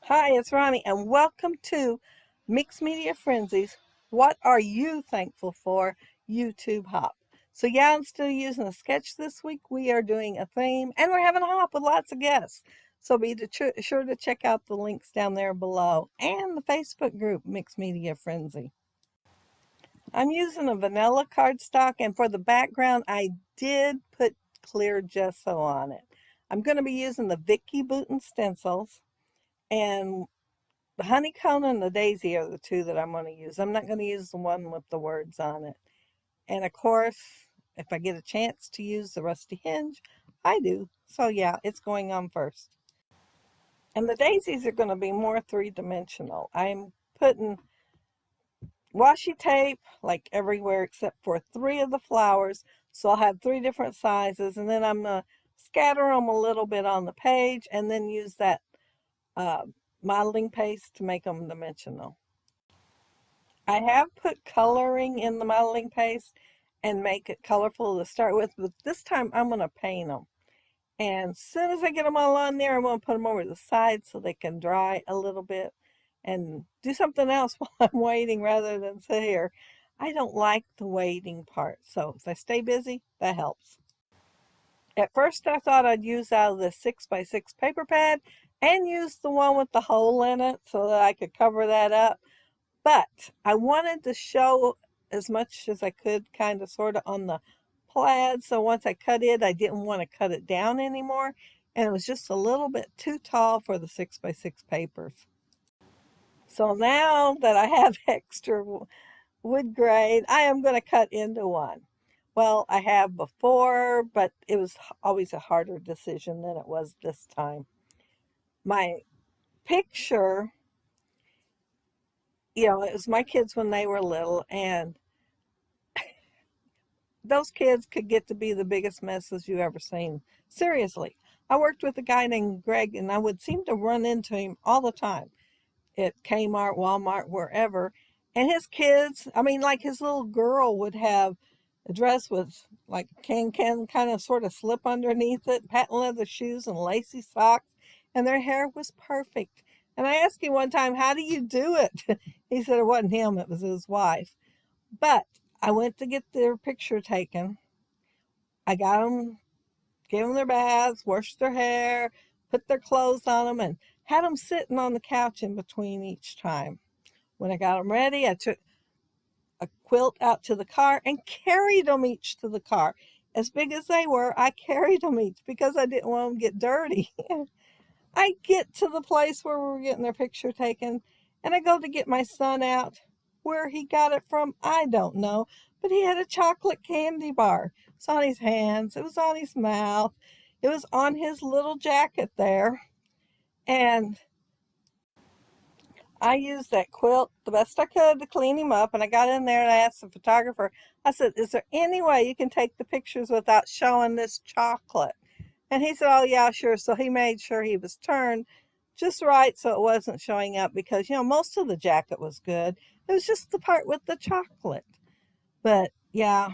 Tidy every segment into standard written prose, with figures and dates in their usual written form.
Hi, it's Ronnie, and welcome to Mixed Media Frenzies. What are you thankful for? YouTube Hop. So, yeah, instead of using a sketch this week, we are doing a theme, and we're having a hop with lots of guests. So, sure to check out the links down there below and the Facebook group Mixed Media Frenzy. I'm using a vanilla cardstock, and for the background, I did put clear gesso on it. I'm going to be using the Vicky Booten stencils. And the honeycomb and the daisy are the two that I'm going to use. I'm not going to use the one with the words on it. And of course, if I get a chance to use the rusty hinge, I do. So yeah, it's going on first. And the daisies are going to be more three-dimensional. I'm putting washi tape like everywhere except for three of the flowers. So I'll have three different sizes. And then I'm going to scatter them a little bit on the page and then use that uh, modeling paste to make them dimensional. I have put coloring in the modeling paste and make it colorful to start with, but this time I'm going to paint them. And as soon as I get them all on there, I'm going to put them over to the side so they can dry a little bit and do something else while I'm waiting rather than sit here. I don't like the waiting part, so if I stay busy, that helps. At first I thought I'd use out of the 6x6 paper pad and use the one with the hole in it so that I could cover that up. But I wanted to show as much as I could, kind of sort of on the plaid. So once I cut it, I didn't want to cut it down anymore. And it was just a little bit too tall for the 6x6 papers. So now that I have extra wood grain, I am going to cut into one. Well, I have before, but it was always a harder decision than it was this time. My picture, it was my kids when they were little, and those kids could get to be the biggest messes you ever seen. Seriously. I worked with a guy named Greg, and I would seem to run into him all the time at Kmart, Walmart, wherever. And his kids, I mean, like his little girl would have a dress with like can kind of sort of slip underneath it, patent leather shoes and lacy socks, and their hair was perfect. And I asked him one time, how do you do it? He said it wasn't him, it was his wife. But I went to get their picture taken. I got them, gave them their baths, washed their hair, put their clothes on them, and had them sitting on the couch in between each time. When I got them ready, I took a quilt out to the car and carried them each to the car. As big as they were, I carried them each because I didn't want them to get dirty. I get to the place where we were getting their picture taken, and I go to get my son out. Where he got it from, I don't know, but he had a chocolate candy bar. It's on his hands, it was on his mouth, it was on his little jacket there. And I used that quilt the best I could to clean him up. And I got in there and I asked the photographer, I said, is there any way you can take the pictures without showing this chocolate? And he said, oh, yeah, sure. So he made sure he was turned just right so it wasn't showing up because, most of the jacket was good. It was just the part with the chocolate. But yeah,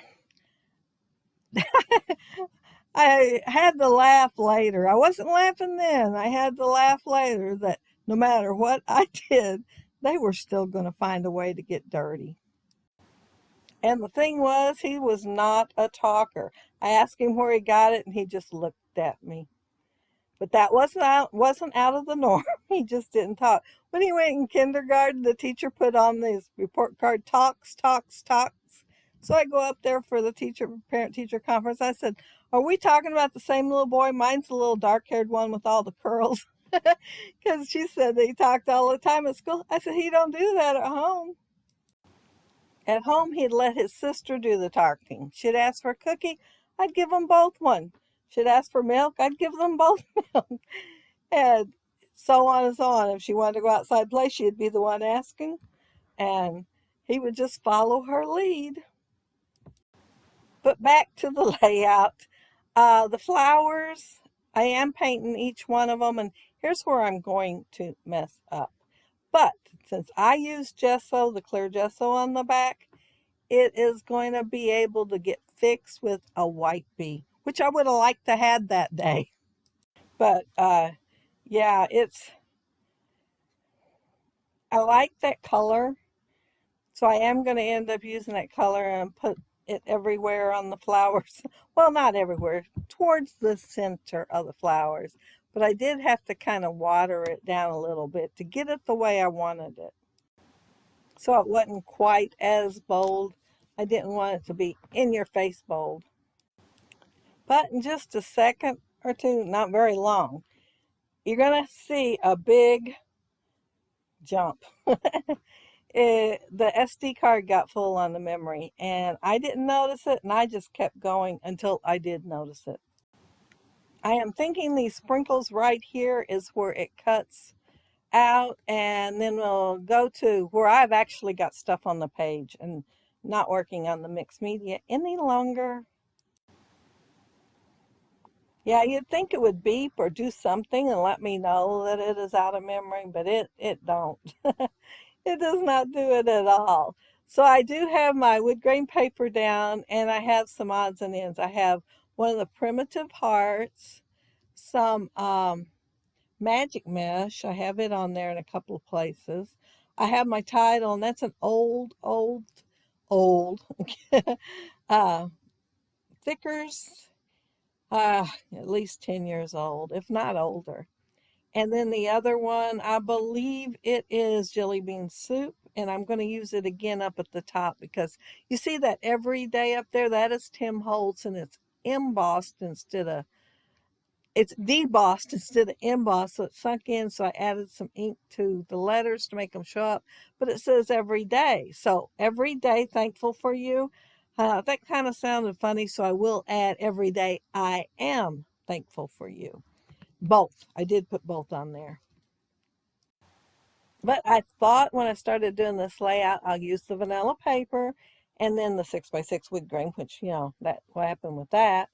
I had to laugh later. I wasn't laughing then. I had to laugh later that no matter what I did, they were still going to find a way to get dirty. And the thing was, he was not a talker. I asked him where he got it, and he just looked at me. But that wasn't out of the norm. He just didn't talk. When he went in kindergarten, the teacher put on this report card, talks, talks, talks. So I go up there for the parent-teacher conference. I said, are we talking about the same little boy? Mine's the little dark-haired one with all the curls. Because she said that he talked all the time at school. I said, he don't do that at home. At home, he'd let his sister do the talking. She'd ask for a cookie, I'd give them both one. She'd ask for milk, I'd give them both milk. And so on and so on. If she wanted to go outside and play, she'd be the one asking. And he would just follow her lead. But back to the layout. The flowers, I am painting each one of them. And here's where I'm going to mess up. But since I used gesso, the clear gesso on the back, it is going to be able to get fixed with a white bee, which I would have liked to had that day. But yeah, I like that color, so I am going to end up using that color and put it everywhere on the flowers. Well, not everywhere, towards the center of the flowers. But I did have to kind of water it down a little bit to get it the way I wanted it. So it wasn't quite as bold. I didn't want it to be in your face bold. But in just a second or two, not very long, you're going to see a big jump. The SD card got full on the memory, and I didn't notice it, and I just kept going until I did notice it. I am thinking these sprinkles right here is where it cuts out, and then we'll go to where I've actually got stuff on the page and not working on the mixed media any longer. Yeah, you'd think it would beep or do something and let me know that it is out of memory, but it don't. It does not do it at all. So I do have my wood grain paper down, and I have some odds and ends. I have one of the primitive hearts, some magic mesh. I have it on there in a couple of places. I have my title, and that's an old uh, thickers, at least 10 years old, if not older. And then the other one, I believe it is jelly bean soup. And I'm going to use it again up at the top because you see that every day up there, that is Tim Holtz, and it's embossed instead of, it's debossed instead of embossed. So it's sunk in. So I added some ink to the letters to make them show up. But it says every day. So every day, thankful for you. That kind of sounded funny. So I will add every day, I am thankful for you. Both. I did put both on there. But I thought when I started doing this layout, I'll use the vanilla paper and then the 6x6 wood grain, which, that what happened with that.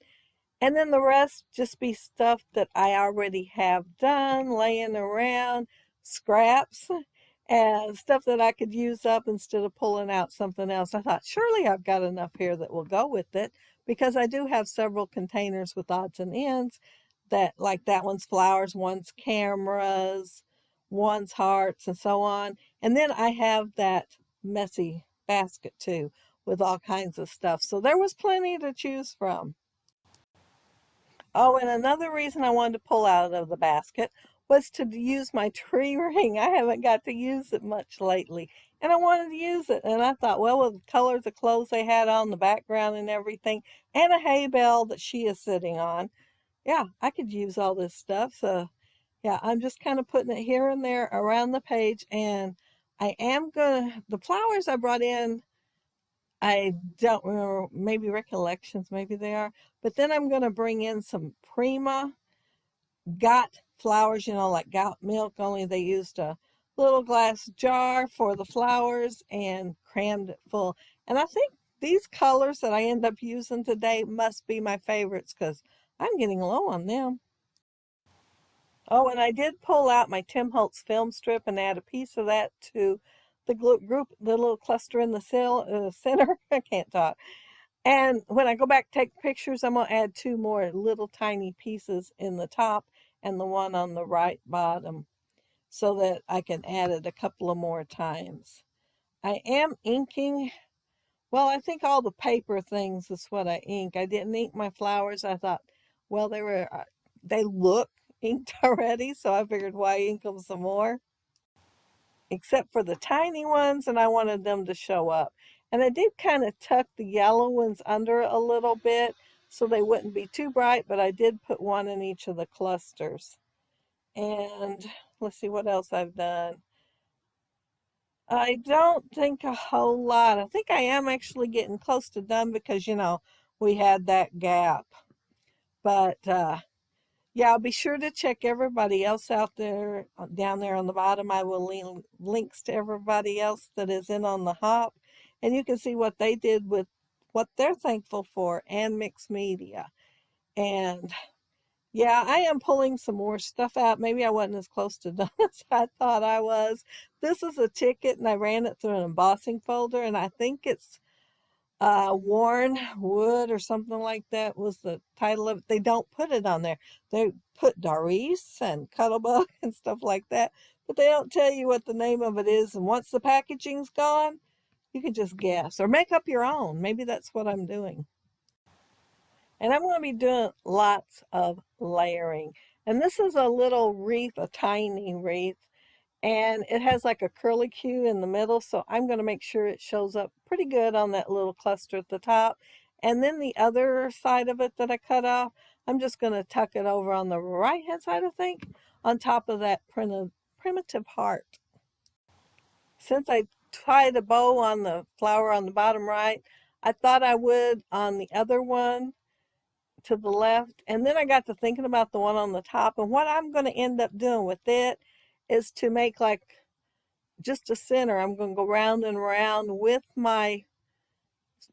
And then the rest just be stuff that I already have done, laying around, scraps, and stuff that I could use up instead of pulling out something else. I thought, surely I've got enough here that will go with it because I do have several containers with odds and ends that, like that one's flowers, one's cameras, one's hearts, and so on. And then I have that messy basket too with all kinds of stuff. So there was plenty to choose from. Oh, and another reason I wanted to pull out of the basket was to use my tree ring. I haven't got to use it much lately, and I wanted to use it. And I thought, well, with the colors of clothes they had on the background and everything, and a hay bale that she is sitting on, yeah, I could use all this stuff. So, yeah, I'm just kind of putting it here and there around the page, and I am gonna, the flowers I brought in, I don't remember, maybe recollections, maybe they are. But then I'm going to bring in some Prima got flowers, like got milk, only they used a little glass jar for the flowers and crammed it full. And I think these colors that I end up using today must be my favorites because I'm getting low on them. Oh, and I did pull out my Tim Holtz film strip and add a piece of that to the group, the little cluster in the center. I can't talk. And when I go back to take pictures, I'm going to add two more little tiny pieces in the top and the one on the right bottom so that I can add it a couple of more times. I am inking. Well, I think all the paper things is what I ink. I didn't ink my flowers. I thought, well, they look inked already, so I figured why ink them some more, except for the tiny ones, and I wanted them to show up. And I did kind of tuck the yellow ones under a little bit so they wouldn't be too bright, but I did put one in each of the clusters. And let's see what else I've done. I don't think a whole lot. I think I am actually getting close to done because, we had that gap. But yeah, I'll be sure to check everybody else out there, down there on the bottom. I will leave links to everybody else that is in on the hop. And you can see what they did with what they're thankful for and mixed media. And yeah, I am pulling some more stuff out. Maybe I wasn't as close to done as I thought I was. This is a ticket, and I ran it through an embossing folder, and I think it's Worn Wood or something like that was the title of it. They don't put it on there. They put Doris and Cuddlebug and stuff like that, but they don't tell you what the name of it is. And once the packaging's gone, you can just guess or make up your own. Maybe that's what I'm doing. And I'm going to be doing lots of layering. And this is a little wreath, a tiny wreath, and it has like a curly Q in the middle, so I'm going to make sure it shows up pretty good on that little cluster at the top. And then the other side of it that I cut off, I'm just going to tuck it over on the right hand side, I think, on top of that primitive heart. Since I tied a bow on the flower on the bottom right, I thought I would on the other one to the left, and then I got to thinking about the one on the top, and what I'm going to end up doing with it is to make like just a center. I'm going to go round and round with my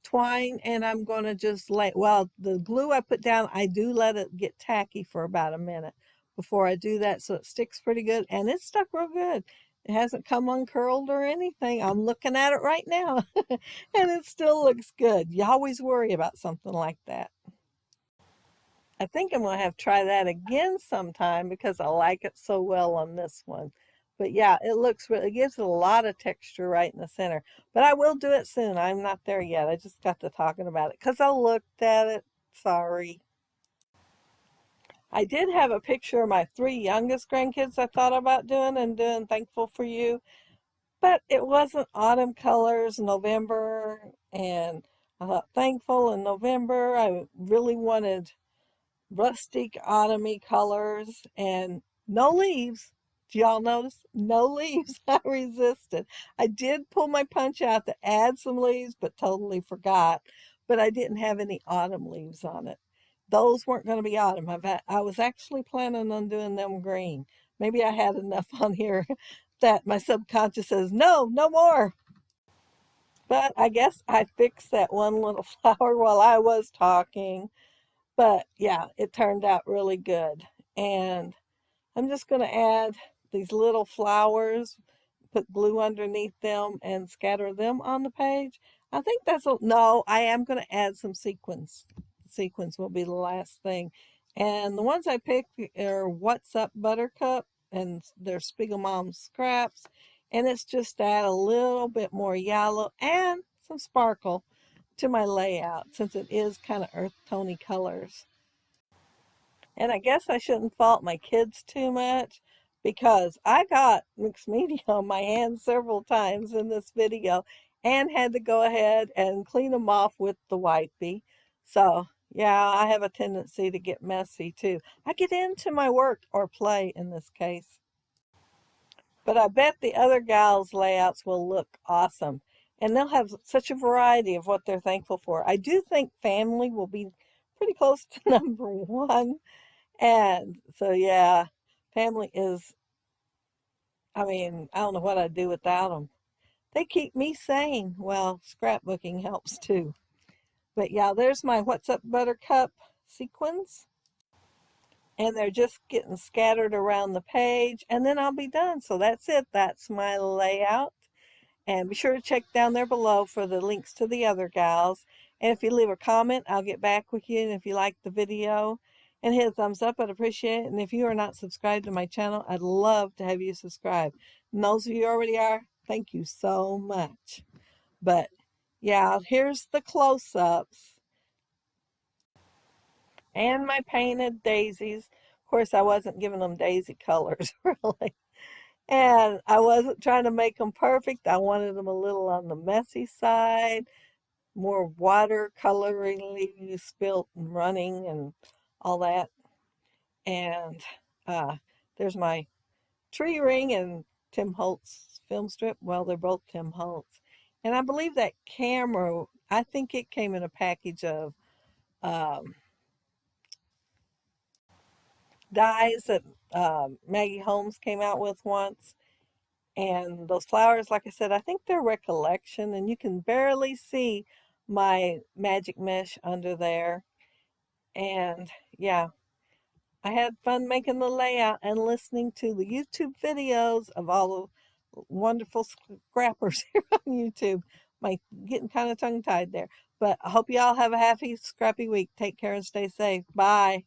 twine, and I'm going to just well, the glue I put down, I do let it get tacky for about a minute before I do that, so it sticks pretty good, and it's stuck real good. It hasn't come uncurled or anything. I'm looking at it right now and it still looks good. You always worry about something like that. I think I'm going to have to try that again sometime because I like it so well on this one. But yeah, it looks really, it gives it a lot of texture right in the center. But I will do it soon. I'm not there yet. I just got to talking about it because I looked at it. Sorry. I did have a picture of my 3 youngest grandkids I thought about doing and doing Thankful for You. But it wasn't autumn colors, November, and I thought Thankful in November. I really wanted rustic autumny colors and no leaves. Do y'all notice? No leaves. I resisted. I did pull my punch out to add some leaves, but totally forgot. But I didn't have any autumn leaves on it. Those weren't going to be autumn. I was actually planning on doing them green. Maybe I had enough on here that my subconscious says, no, no more. But I guess I fixed that one little flower while I was talking. But yeah, it turned out really good. And I'm just going to add these little flowers, put glue underneath them, and scatter them on the page. I think no, I am going to add some sequins. Sequins will be the last thing. And the ones I picked are What's Up Buttercup, and they're Spiegelmom scraps. And it's just to add a little bit more yellow and some sparkle to my layout since it is kind of earth tony colors. And I guess I shouldn't fault my kids too much because I got mixed media on my hands several times in this video and had to go ahead and clean them off with the wipey. So yeah, I have a tendency to get messy too. I get into my work or play in this case. But I bet the other gals' layouts will look awesome. And they'll have such a variety of what they're thankful for. I do think family will be pretty close to number one. And so, yeah, family is, I mean, I don't know what I'd do without them. They keep me sane. Well, scrapbooking helps too. But yeah, there's my What's Up Buttercup sequins. And they're just getting scattered around the page. And then I'll be done. So that's it. That's my layout. And be sure to check down there below for the links to the other gals. And if you leave a comment, I'll get back with you. And if you like the video and hit a thumbs up, I'd appreciate it. And if you are not subscribed to my channel, I'd love to have you subscribe. And those of you who already are, thank you so much. But yeah, here's the close-ups and my painted daisies. Of course, I wasn't giving them daisy colors, really. And I wasn't trying to make them perfect. I wanted them a little on the messy side, more watercoloringly spilt and running and all that. And there's my tree ring and Tim Holtz film strip. Well, they're both Tim Holtz. And I believe that camera, I think it came in a package of dies that Maggie Holmes came out with once. And those flowers, like I said, I think they're Recollection, and you can barely see my magic mesh under there. And yeah, I had fun making the layout and listening to the YouTube videos of all the wonderful scrappers here on YouTube. My getting kind of tongue-tied there. But I hope you all have a happy, scrappy week. Take care and stay safe. Bye.